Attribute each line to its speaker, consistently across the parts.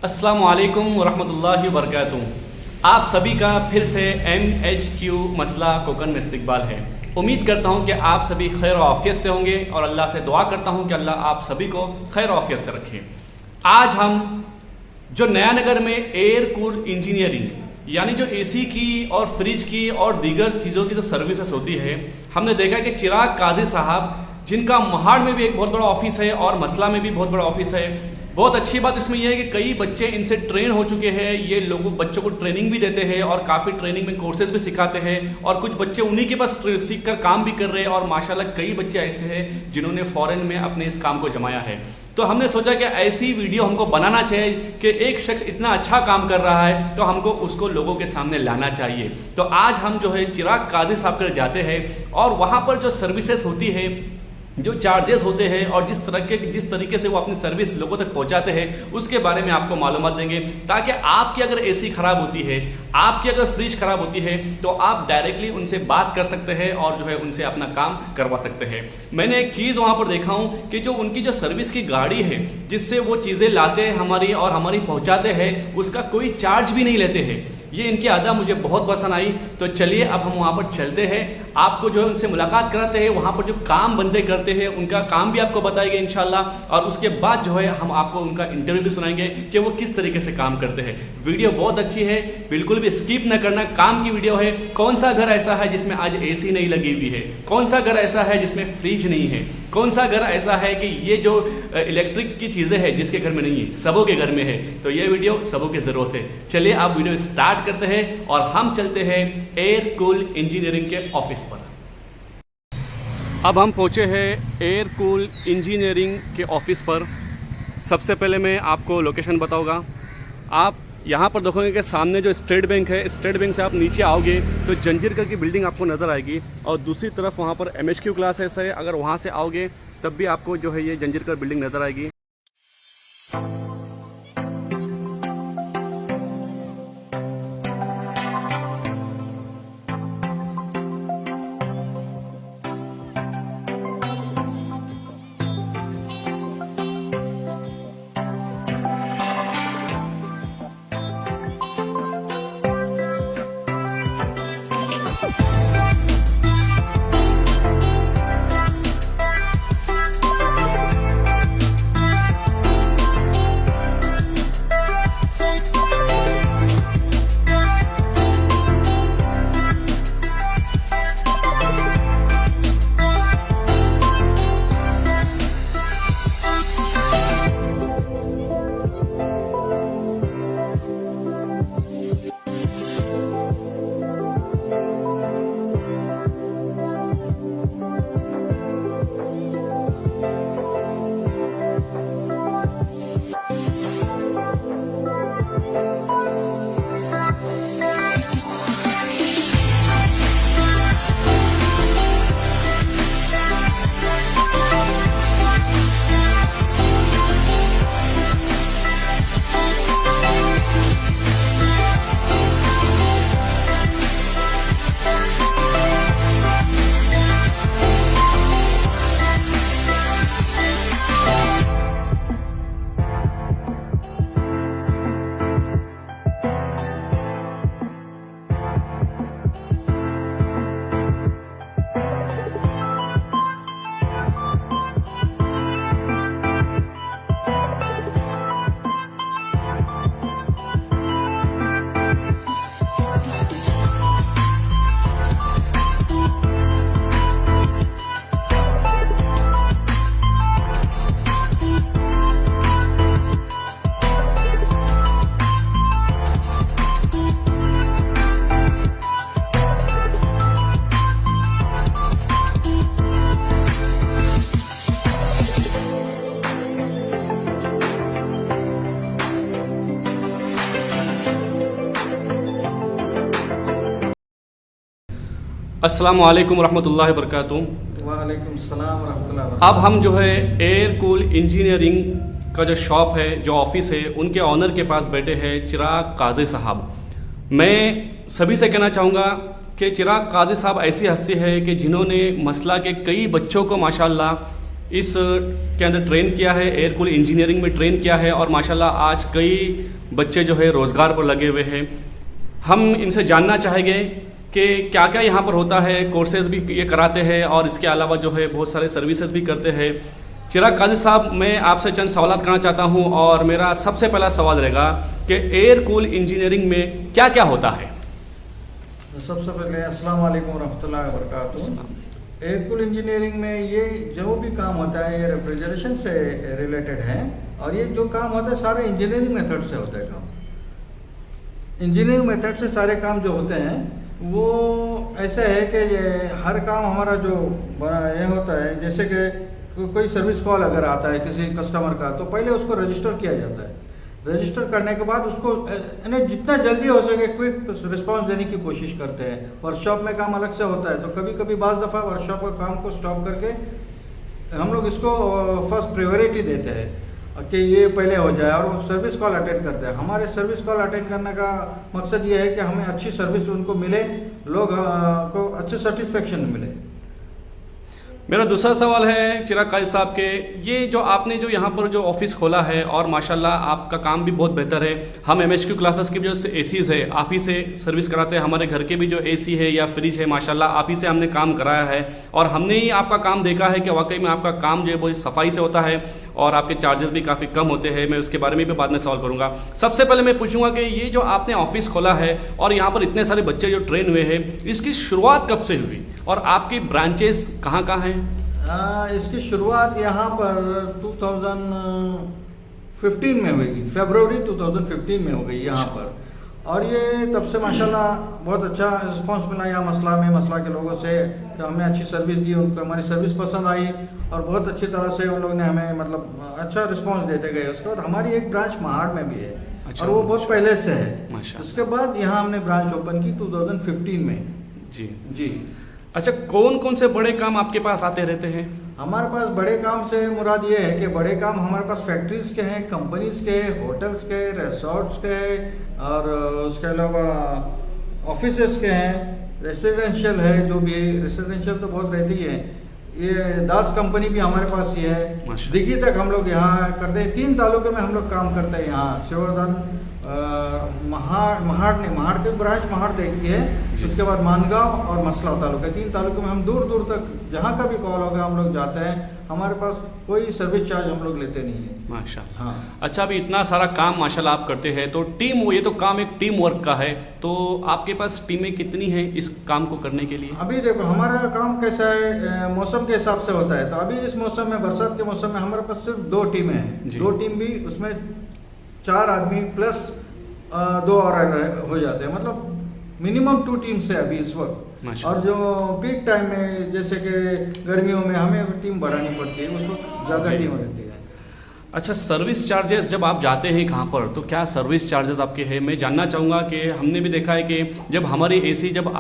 Speaker 1: अस्सलामु अलैकुम वरहमतुल्लाहि वबरकातुहू। आप सभी का फिर से MHQ मसला कोकन में इस्तकबाल है। उम्मीद करता हूँ कि आप सभी खैर और आफियत से होंगे और अल्लाह से दुआ करता हूँ कि अल्लाह आप सभी को खैर और आफियत से रखे। आज हम जो नया नगर में एयर कूल इंजीनियरिंग यानी जो AC की और फ्रिज की और दीगर चीज़ों की जो सर्विसेज होती है, हमने देखा कि चिराग काजी साहब जिनका महाड़ में भी एक बहुत बड़ा ऑफिस है और मसला में भी बहुत बड़ा ऑफिस है। बहुत अच्छी बात इसमें यह है कि कई बच्चे इनसे ट्रेन हो चुके हैं। ये लोगों बच्चों को ट्रेनिंग भी देते हैं और काफ़ी ट्रेनिंग में कोर्सेज भी सिखाते हैं और कुछ बच्चे उन्हीं के पास सीख कर काम भी कर रहे हैं और माशाल्लाह कई बच्चे ऐसे हैं जिन्होंने फ़ॉरेन में अपने इस काम को जमाया है। तो हमने सोचा कि ऐसी वीडियो हमको बनाना चाहिए कि एक शख्स इतना अच्छा काम कर रहा है तो हमको उसको लोगों के सामने लाना चाहिए। तो आज हम जो है चिराग काजी साहब कर जाते हैं और वहाँ पर जो सर्विसेज होती है, जो चार्जेस होते हैं और जिस तरीके से वो अपनी सर्विस लोगों तक पहुंचाते हैं उसके बारे में आपको मालूमात देंगे, ताकि आपकी अगर AC ख़राब होती है, आपकी अगर फ्रिज ख़राब होती है तो आप डायरेक्टली उनसे बात कर सकते हैं और जो है उनसे अपना काम करवा सकते हैं। मैंने एक चीज़ वहाँ पर देखा हूँ कि जो उनकी जो सर्विस की गाड़ी है जिससे वो चीज़ें लाते हैं हमारी और हमारी पहुँचाते हैं, उसका कोई चार्ज भी नहीं लेते हैं। ये इनकी अदा मुझे बहुत पसंद आई। तो चलिए अब हम वहाँ पर चलते हैं, आपको जो है उनसे मुलाकात कराते हैं, वहाँ पर जो काम बंदे करते हैं उनका काम भी आपको बताएंगे इंशाल्लाह, और उसके बाद जो है हम आपको उनका इंटरव्यू भी सुनाएंगे कि वो किस तरीके से काम करते हैं। वीडियो बहुत अच्छी है, बिल्कुल भी स्किप न करना, काम की वीडियो है। कौन सा घर ऐसा है जिसमें आज AC नहीं लगी हुई है? कौन सा घर ऐसा है जिसमें फ्रिज नहीं है? कौन सा घर ऐसा है कि ये जो इलेक्ट्रिक की चीज़ें हैं जिसके घर में नहीं है, सबों के घर में है? तो ये वीडियो सबों की ज़रूरत है। चलिए आप वीडियो स्टार्ट करते हैं और हम चलते हैं एयर कूल इंजीनियरिंग के ऑफिस पर। अब हम पहुंचे हैं एयर कूल इंजीनियरिंग के ऑफिस पर। सबसे पहले मैं आपको लोकेशन बताऊंगा। आप यहाँ पर देखोगे कि सामने जो स्टेट बैंक है, स्टेट बैंक से आप नीचे आओगे तो जंजीरकर की बिल्डिंग आपको नज़र आएगी और दूसरी तरफ वहाँ पर MHQ क्लासेस है। अगर वहाँ से आओगे तब भी आपको जो है ये जंजीरकर बिल्डिंग नज़र आएगी। अस्सलामु अलैकुम रहमतुल्लाहि वबरकातुहू।
Speaker 2: वालेकुम सलाम रहमतुल्लाहि वबरकातुहू।
Speaker 1: अब हम जो है एयर कूल इंजीनियरिंग का जो शॉप है, जो ऑफिस है, उनके ऑनर के पास बैठे हैं चिराग काजी साहब। मैं सभी से कहना चाहूँगा कि चिराग काजी साहब ऐसी हस्ती है कि जिन्होंने मसला के कई बच्चों को माशाल्लाह इस के अंदर ट्रेन किया है, एयर कूल इंजीनियरिंग में ट्रेन किया है और माशाल्लाह आज कई बच्चे जो है रोज़गार पर लगे हुए हैं। हम इनसे जानना चाहेंगे कि क्या क्या यहाँ पर होता है, कोर्सेज़ भी ये कराते हैं और इसके अलावा जो है बहुत सारे सर्विसेज भी करते हैं। चिराग काजी साहब, मैं आपसे चंद सवाल करना चाहता हूँ और मेरा सबसे पहला सवाल रहेगा कि एयर कूल इंजीनियरिंग में क्या क्या होता है।
Speaker 2: सबसे पहले अस्सलाम वालेकुम रहमतुल्लाहि व बरकातुहू। एयर कूल इंजीनियरिंग में ये जो भी काम होता है ये रेफ्रिजरेशन से रिलेटेड है और ये जो काम होता है सारे इंजीनियरिंग मेथड से होता है। काम इंजीनियरिंग मेथड से सारे काम जो होते हैं वो ऐसे है कि ये हर काम हमारा जो ये होता है, जैसे कि कोई सर्विस कॉल अगर आता है किसी कस्टमर का तो पहले उसको रजिस्टर किया जाता है। रजिस्टर करने के बाद उसको जितना जल्दी हो सके क्विक रिस्पांस देने की कोशिश करते हैं। वर्कशॉप में काम अलग से होता है तो कभी कभी बाज़ दफ़ा वर्कशॉप का काम को स्टॉप करके हम लोग इसको फर्स्ट प्रायोरिटी देते हैं कि ये पहले हो जाए और वो सर्विस कॉल अटेंड करते हैं। हमारे सर्विस कॉल अटेंड करने का मकसद ये है कि हमें अच्छी सर्विस उनको मिले, लोग को अच्छी सेटिस्फेक्शन मिले।
Speaker 1: मेरा दूसरा सवाल है चिराग काजी साहब के, ये जो आपने जो यहाँ पर जो ऑफिस खोला है और माशाल्लाह आपका काम भी बहुत बेहतर है। हम MHQ क्लासेस की जो एसीज़ है आप ही से सर्विस कराते हैं। हमारे घर के भी जो एसी है या फ्रिज है माशाल्लाह आप ही से हमने काम कराया है और हमने ही आपका काम देखा है कि वाकई में आपका काम जो है बहुत सफाई से होता है और आपके चार्जेस भी काफ़ी कम होते हैं। मैं उसके बारे में भी बाद में सवाल करूँगा। सबसे पहले मैं पूछूँगा कि ये जो आपने ऑफिस खोला है और यहाँ पर इतने सारे बच्चे जो ट्रेन हुए हैं, इसकी शुरुआत कब से हुई और आपकी ब्रांचेस कहाँ कहाँ हैं?
Speaker 2: इसकी शुरुआत यहाँ पर 2015 में हुई, फरवरी 2015 में हो गई यहाँ पर। और ये तब से माशाल्लाह बहुत अच्छा रिस्पांस मिला यहाँ मसला के लोगों से कि हमने अच्छी सर्विस दी, उनको हमारी सर्विस पसंद आई और बहुत अच्छी तरह से उन लोगों ने हमें मतलब अच्छा रिस्पांस देते गए। उसके बाद हमारी एक ब्रांच महाड़ में भी है और वो बहुत पहले से है। उसके बाद यहाँ हमने ब्रांच ओपन की 2015 में। जी।
Speaker 1: अच्छा, कौन कौन से बड़े काम आपके पास आते रहते हैं?
Speaker 2: हमारे पास बड़े काम से मुराद ये है कि बड़े काम हमारे पास फैक्ट्रीज़ के हैं, कंपनीज़ के, होटल्स के, रिसोर्ट्स के और उसके अलावा ऑफिसेस के हैं, रेसिडेंशियल है। जो भी रेसिडेंशियल तो बहुत रहती है। ये दास कंपनी भी हमारे पास ये है। दिघी तक हम लोग यहाँ करते हैं। 3 तालुके में हम लोग काम करते हैं यहाँ, शिवरधन, महाड़ के ब्रांच महाड़ देखती है, उसके बाद मानगांव और मसला तालुका, 3 तालुकों में हम दूर दूर तक जहाँ का भी कॉल होगा हम लोग जाते हैं। हमारे पास कोई सर्विस चार्ज हम लोग लेते नहीं है।
Speaker 1: माशाल्लाह। हाँ। अच्छा, अभी इतना सारा काम माशाल्लाह आप करते हैं तो ये तो काम एक टीम वर्क का है, तो आपके पास टीमें कितनी हैं इस काम को करने के लिए?
Speaker 2: अभी देखो हमारा काम कैसा है, मौसम के हिसाब से होता है। तो अभी इस मौसम में, बरसात के मौसम में हमारे पास सिर्फ 2 टीमें हैं। 2 टीम भी उसमें 4 आदमी प्लस 2 और हो जाते हैं, मतलब मिनिमम 2 टीम्स है अभी इस वक्त। और जो पीक टाइम में जैसे कि गर्मियों में हमें टीम बढ़ानी पड़ती है, उस वक्त ज़्यादा टीम रहती है।
Speaker 1: अच्छा, सर्विस चार्जेस जब आप जाते हैं कहाँ पर, तो क्या सर्विस चार्जेस आपके हैं? मैं जानना चाहूँगा कि हमने भी देखा है कि जब हमारी एसी जब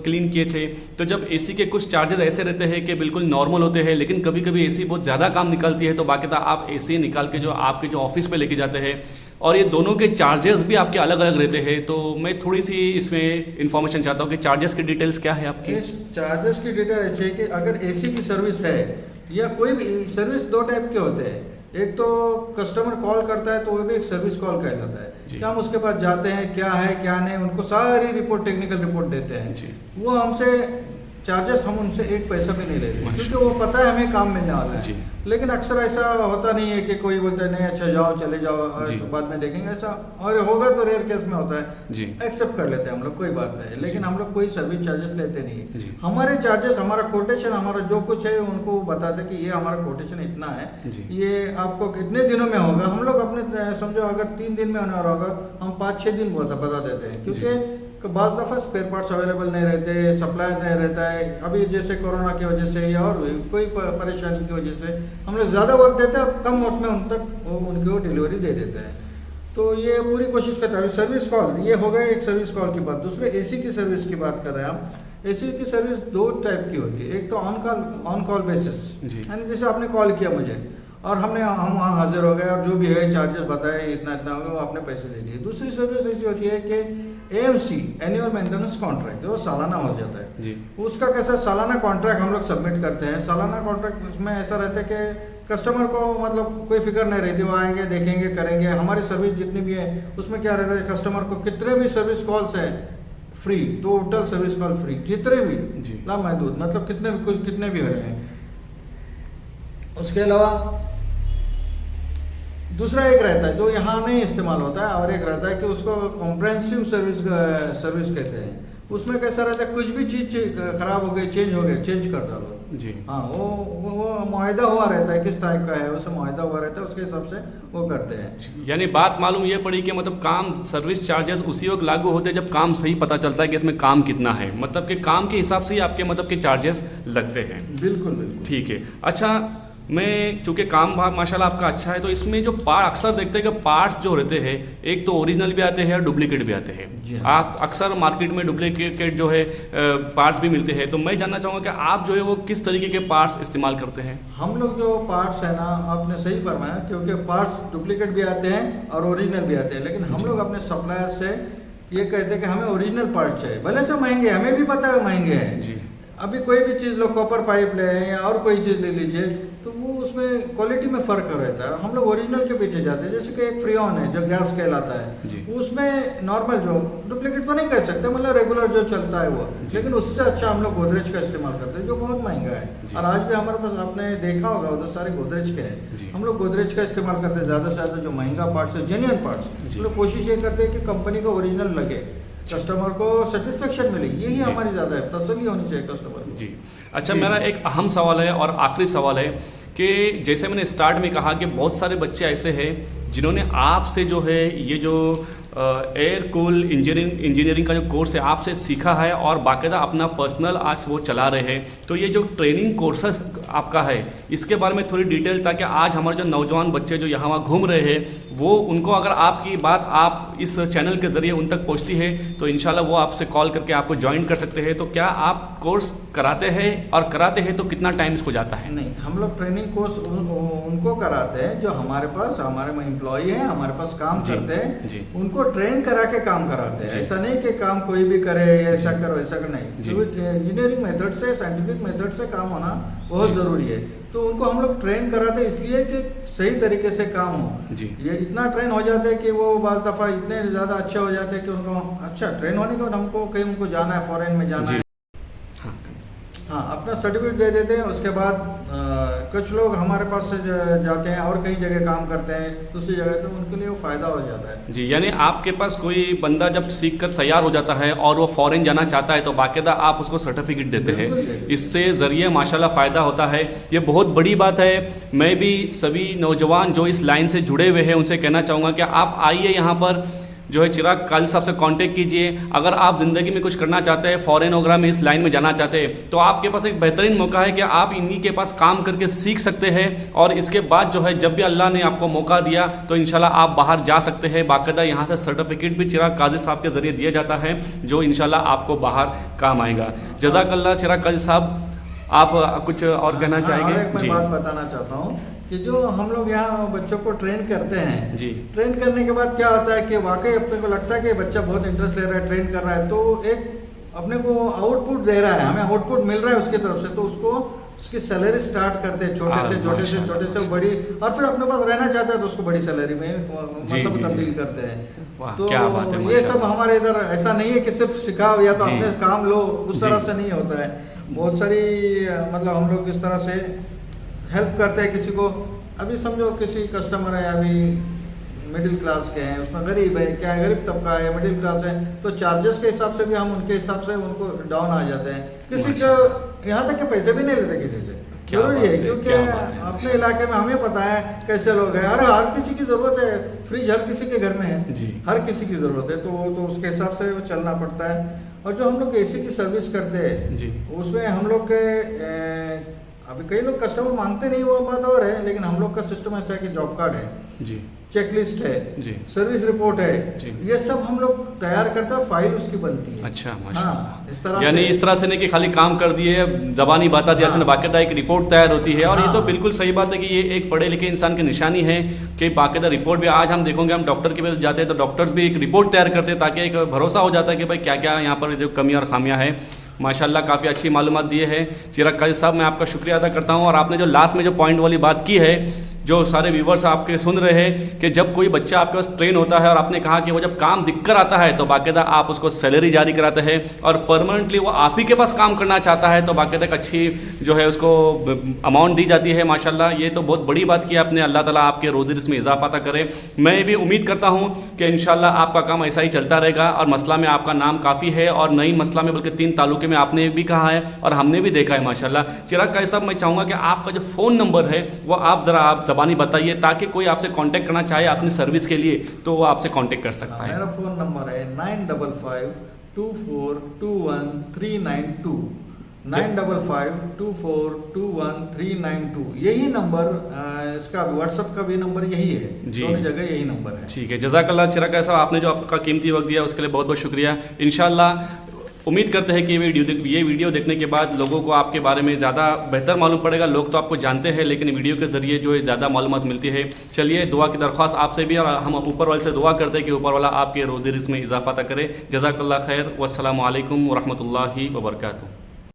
Speaker 1: क्लीन किए थे तो जब एसी के कुछ चार्जेस ऐसे रहते हैं कि बिल्कुल नॉर्मल होते हैं, लेकिन कभी कभी एसी बहुत ज़्यादा काम निकालती है तो बाकायदा आप एसी निकाल के जो आपके जो ऑफिस पे लेके जाते हैं और ये दोनों के चार्जेस भी आपके अलग अलग रहते हैं। तो मैं थोड़ी सी इसमें इन्फॉर्मेशन चाहता हूँ कि चार्जेस की डिटेल्स क्या है आपकी?
Speaker 2: इस चार्जेस की डिटेल ऐसी है कि अगर एसी की सर्विस है या कोई भी सर्विस, 2 टाइप के होते हैं। एक तो कस्टमर कॉल करता है तो वो भी एक सर्विस कॉल कहलाता है कि हम उसके पास जाते हैं, क्या है क्या नहीं, उनको सारी रिपोर्ट, टेक्निकल रिपोर्ट देते हैं। वो हमसे चार्जेस हम उनसे 1 पैसा भी नहीं लेते क्योंकि वो पता है हमें काम मिलने वाला है। लेकिन अक्सर ऐसा होता नहीं है कि कोई बोलता है नहीं अच्छा जाओ चले जाओ तो बाद में देखेंगे, ऐसा और होगा तो रेयर केस में होता है, एक्सेप्ट कर लेते हैं हम लोग, कोई बात नहीं। लेकिन हम लोग कोई सर्विस चार्जेस लेते नहीं है। हमारे चार्जेस, हमारा कोटेशन, हमारा जो कुछ है उनको बताते कि ये हमारा कोटेशन इतना है, ये आपको कितने दिनों में होगा। हम लोग अपने समझो अगर 3 दिन में होने वाला होगा, हम 5-6 दिन बता देते हैं क्योंकि बाज़ दफ़ा स्पेयर पार्ट्स अवेलेबल नहीं रहते, सप्लाई नहीं रहता है। अभी जैसे कोरोना की वजह से या और कोई परेशानी की वजह से हम लोग ज़्यादा वक्त देते हैं और कम वक्त में उन तक उनको डिलीवरी दे देते हैं। तो ये पूरी कोशिश करते हैं। सर्विस कॉल ये हो गए, एक सर्विस कॉल की बात। दूसरे एसी की सर्विस की बात कर रहे हैं हम। एसी की सर्विस 2 टाइप की होती है। एक तो ऑन कॉल बेसिस, यानी जैसे आपने कॉल किया मुझे और हम वहाँ हाजिर हो गए और जो भी है चार्जेस बताए इतना इतना हो गया, वो आपने पैसे दे दिए। दूसरी सर्विस ऐसी होती है कि AMC एनुअल मेंटेनेंस कॉन्ट्रैक्ट जो सालाना हो जाता है
Speaker 1: जी।
Speaker 2: उसका कैसा सालाना कॉन्ट्रैक्ट हम लोग सबमिट करते हैं। सालाना कॉन्ट्रैक्ट में ऐसा रहता है कि कस्टमर को मतलब कोई फिक्र नहीं रहती, वो आएंगे देखेंगे करेंगे। हमारी सर्विस जितनी भी है उसमें क्या रहता है, कस्टमर को कितने भी सर्विस कॉल्स हैं free, total service call free, जितने भी लामहदूद, मतलब कितने भी हो रहे हैं। उसके अलावा दूसरा एक रहता है जो यहाँ नहीं इस्तेमाल होता है, और एक रहता है कि उसको कॉम्प्रहेंसिव सर्विस कहते हैं। उसमें कैसा रहता है, कुछ भी चीज़ खराब हो गई, चेंज हो गई, चेंज कर डालो
Speaker 1: जी।
Speaker 2: हाँ, वो मुआहदा हुआ रहता है, किस टाइप का है उसे मुआहदा हुआ रहता है, उसके हिसाब से वो करते हैं।
Speaker 1: यानी बात मालूम ये पड़ी कि मतलब काम सर्विस चार्जेस उसी वक्त लागू होते हैं जब काम सही पता चलता है कि इसमें काम कितना है, मतलब कि काम के हिसाब से ही आपके मतलब के चार्जेस लगते हैं।
Speaker 2: बिल्कुल बिल्कुल
Speaker 1: ठीक है। अच्छा, मैं चूँकि काम माशाल्लाह आपका अच्छा है, तो इसमें जो पार्ट अक्सर देखते हैं कि पार्ट्स जो रहते हैं एक तो ओरिजिनल भी आते हैं और डुप्लीकेट भी आते हैं।
Speaker 2: जी हाँ।
Speaker 1: आप अक्सर मार्केट में डुप्लीकेट जो है पार्ट्स भी मिलते हैं, तो मैं जानना चाहूँगा कि आप जो है वो किस तरीके के पार्ट्स इस्तेमाल करते हैं?
Speaker 2: हम लोग जो पार्ट्स है ना, आपने सही फरमाया, क्योंकि पार्ट्स डुप्लीकेट भी आते हैं और ओरिजिनल भी आते हैं, लेकिन हम लोग अपने सप्लायर से ये कहते हैं कि हमें ओरिजिनल पार्ट चाहिए, भले से महंगे, हमें भी पता है महंगे हैं
Speaker 1: जी।
Speaker 2: अभी कोई भी चीज़ लो, कॉपर पाइप ले या और कोई चीज़ ले लीजिए, तो वो उसमें क्वालिटी में फ़र्क रहता है। हम लोग ओरिजिनल के पीछे जाते हैं। जैसे कि एक फ्रीऑन है जो गैस कहलाता है, उसमें नॉर्मल जो डुप्लीकेट तो नहीं कह सकते, मतलब रेगुलर जो चलता है वो, लेकिन उससे अच्छा हम लोग गोदरेज का इस्तेमाल करते हैं जो बहुत महंगा है। और आज भी हमारे पास आपने देखा होगा उधर सारे गोदरेज के हैं, हम लोग गोदरेज का इस्तेमाल करते हैं ज़्यादा से ज़्यादा। जो महंगा पार्ट्स है, जेन्युइन पार्ट्स, हम लोग कोशिश ये करते हैं कि कंपनी का ओरिजिनल लगे, कस्टमर को सेटिस्फेक्शन मिले, यही हमारी ज़्यादा है, तसल्ली होनी चाहिए कस्टमर को।
Speaker 1: जी। अच्छा, मेरा एक अहम सवाल है और आखिरी सवाल है कि जैसे मैंने स्टार्ट में कहा कि बहुत सारे बच्चे ऐसे हैं जिन्होंने आपसे जो है ये जो एयर कूल इंजीनियरिंग का जो कोर्स है आपसे सीखा है और बाकायदा अपना पर्सनल आज वो चला रहे हैं। तो ये जो ट्रेनिंग कोर्सेस आपका है इसके बारे में थोड़ी डिटेल, ताकि आज हमारे जो नौजवान बच्चे जो यहाँ वहाँ घूम रहे हैं वो उनको अगर आपकी बात आप इस चैनल के ज़रिए उन तक पहुँचती है तो इंशाल्लाह वो आपसे कॉल करके आपको ज्वाइन कर सकते हैं। तो क्या आप कोर्स कराते हैं, और कराते हैं तो कितना टाइम इसको जाता है?
Speaker 2: नहीं, हम लोग ट्रेनिंग कोर्स उनको कराते हैं जो हमारे पास, हमारे एम्प्लॉई हैं, हमारे पास काम करते हैं, उनको ट्रेन करा के काम कराते हैं। ऐसा नहीं कि काम कोई भी करे, ऐसा करो ऐसा कर, नहीं। इंजीनियरिंग मेथड से, साइंटिफिक मेथड से काम होना बहुत ज़रूरी है। तो उनको हम लोग ट्रेन कराते हैं इसलिए कि सही तरीके से काम हो। ये इतना ट्रेन हो जाता है कि वो बाज़ दफ़ा इतने ज़्यादा अच्छे हो जाते हैं कि उनको अच्छा ट्रेन होने के बाद हमको कहीं उनको जाना है, फॉरेन में जाना है, हाँ, अपना सर्टिफिकेट दे देते हैं। उसके बाद कुछ लोग हमारे पास से जाते हैं और कई जगह काम करते हैं दूसरी जगह, तो उनके लिए वो फ़ायदा हो जाता है।
Speaker 1: जी, यानी आपके पास कोई बंदा जब सीख कर तैयार हो जाता है और वो फॉरेन जाना चाहता है तो बाकायदा आप उसको सर्टिफिकेट देते हैं, इससे ज़रिए माशाल्लाह फ़ायदा होता है। ये बहुत बड़ी बात है। मैं भी सभी नौजवान जो इस लाइन से जुड़े हुए हैं उनसे कहना चाहूँगा कि आप आइए यहाँ पर जो है चिराग काजी साहब से कांटेक्ट कीजिए। अगर आप ज़िंदगी में कुछ करना चाहते हैं, फॉरेन वगैरह में इस लाइन में जाना चाहते हैं, तो आपके पास एक बेहतरीन मौका है कि आप इन्हीं के पास काम करके सीख सकते हैं, और इसके बाद जो है जब भी अल्लाह ने आपको मौका दिया तो इंशाल्लाह आप बाहर जा सकते हैं। बाकायदा यहाँ से सर्टिफिकेट भी चिराग काजी साहब के ज़रिए दिया जाता है जो इंशाल्लाह आपको बाहर काम आएगा। जज़ाकल्लाह चिराग काजी साहब, आप कुछ और कहना चाहेंगे?
Speaker 2: मैं बात बताना चाहता हूँ कि जो हम लोग यहाँ बच्चों को ट्रेन करते हैं
Speaker 1: जी,
Speaker 2: ट्रेन करने के बाद क्या होता है कि वाकई अपने को लगता है कि बच्चा बहुत इंटरेस्ट ले रहा है, ट्रेन कर रहा है, तो एक अपने को आउटपुट दे रहा है, हमें आउटपुट मिल रहा है उसकी तरफ से, तो उसको उसकी सैलरी स्टार्ट करते हैं छोटे से बड़ी, और फिर अपने पास रहना चाहता है तो उसको बड़ी सैलरी में मतलब तब्दील करते हैं। तो
Speaker 1: क्या बात है,
Speaker 2: ये सब हमारे इधर ऐसा नहीं है कि सिर्फ सिखाओ या तो अपने काम लो, उस तरह से नहीं होता है। बहुत सारी मतलब हम लोग इस तरह से हेल्प करते हैं किसी को। अभी समझो किसी कस्टमर है, अभी मिडिल क्लास के हैं, उसमें गरीब है, क्या है, गरीब तबका है, मिडिल क्लास है, तो चार्जेस के हिसाब से भी हम उनके हिसाब से उनको डाउन आ जाते हैं। किसी को यहाँ तक के पैसे भी नहीं लेते किसी से, जरूरी है क्योंकि अपने इलाके में हमें पता है कैसे लोग हैं। हर किसी की ज़रूरत है, फ्रिज हर किसी के घर में है, हर किसी की ज़रूरत है, तो उसके हिसाब से चलना पड़ता है। और जो हम लोग AC की सर्विस करते हैं उसमें हम लोग के अभी कई लोग कस्टमर मांगते नहीं, वो बात और है, लेकिन हम लोग का सिस्टम ऐसा है कि जॉब कार्ड है, चेकलिस्ट है,
Speaker 1: जी।
Speaker 2: सर्विस रिपोर्ट है,
Speaker 1: जी।
Speaker 2: ये सब हम लोग तैयार करते हैं, फाइल उसकी बनती है।
Speaker 1: अच्छा,
Speaker 2: हाँ,
Speaker 1: माशाल्लाह।
Speaker 2: इस तरह
Speaker 1: यानी
Speaker 2: से
Speaker 1: इस तरह से नहीं कि खाली काम कर दिए, जबानी बात दिया,
Speaker 2: हाँ।
Speaker 1: बाकायदा एक रिपोर्ट तैयार होती है। और ये तो
Speaker 2: हाँ।
Speaker 1: बिल्कुल सही बात है कि ये एक पढ़े लिखे इंसान की निशानी है कि बाकायदा रिपोर्ट भी। आज हम देखोगे, हम डॉक्टर के पास जाते हैं तो डॉक्टर्स भी एक रिपोर्ट तैयार करते हैं ताकि एक भरोसा हो जाता है कि भाई क्या क्या यहाँ पर जो कमी और खामियाँ हैं। माशाल्लाह काफ़ी अच्छी मालूमात दिए हैं चिराग काजी साहब, मैं आपका शुक्रिया अदा करता हूँ। और आपने जो लास्ट में जो पॉइंट वाली बात की है, जो सारे व्यूवर्स आपके सुन रहे हैं कि जब कोई बच्चा आपके पास ट्रेन होता है और आपने कहा कि वो जब काम दिख कर आता है तो बाकायदा आप उसको सैलरी जारी कराते हैं, और परमानेंटली वो आप ही के पास काम करना चाहता है तो बाकायदा एक अच्छी जो है उसको अमाउंट दी जाती है। माशाल्लाह ये तो बहुत बड़ी बात की आपने। अल्लाह ताला आपके रोज़ी रिज़्क़ में इजाफा करे। मैं भी उम्मीद करता हूँ कि इंशाल्लाह आपका काम ऐसा ही चलता रहेगा। और मसला में आपका नाम काफ़ी है, और नई मसला में बल्कि 3 तालुके में आपने भी कहा है और हमने भी देखा है माशाल्लाह। चिराग काजी साहब, मैं चाहूँगा कि आपका जो फ़ोन नंबर है वो आप ज़रा आप ज़बानी बताइए ताकि कोई आपसे कांटेक्ट करना चाहे अपनी सर्विस के लिए तो वो आपसे कांटेक्ट कर सकता है।
Speaker 2: मेरा फ़ोन नंबर है 9552421392, 9552421392। यही नंबर, इसका व्हाट्सएप का भी नंबर यही है, दोनों जगह यही नंबर है।
Speaker 1: ठीक है, जज़ाकल्लाह चिराग काजी साहब, आपने जो आपका कीमती वक्त दिया उसके लिए बहुत बहुत शुक्रिया। इंशाल्लाह उम्मीद करते हैं कि ये वीडियो देखने के बाद लोगों को आपके बारे में ज़्यादा बेहतर मालूम पड़ेगा। लोग तो आपको जानते हैं लेकिन वीडियो के ज़रिए जो है ज़्यादा मालूमात मिलती है। चलिए, दुआ की दरख्वास्त आपसे भी, और हम ऊपर वाले से दुआ करते हैं कि ऊपर वाला आपके रोज़ी रिज़्क़ में इजाफा करे। जज़ाकल्लाह खैर। वस्सलामु अलैकुम वरहमतुल्लाहि वबरकातुहू।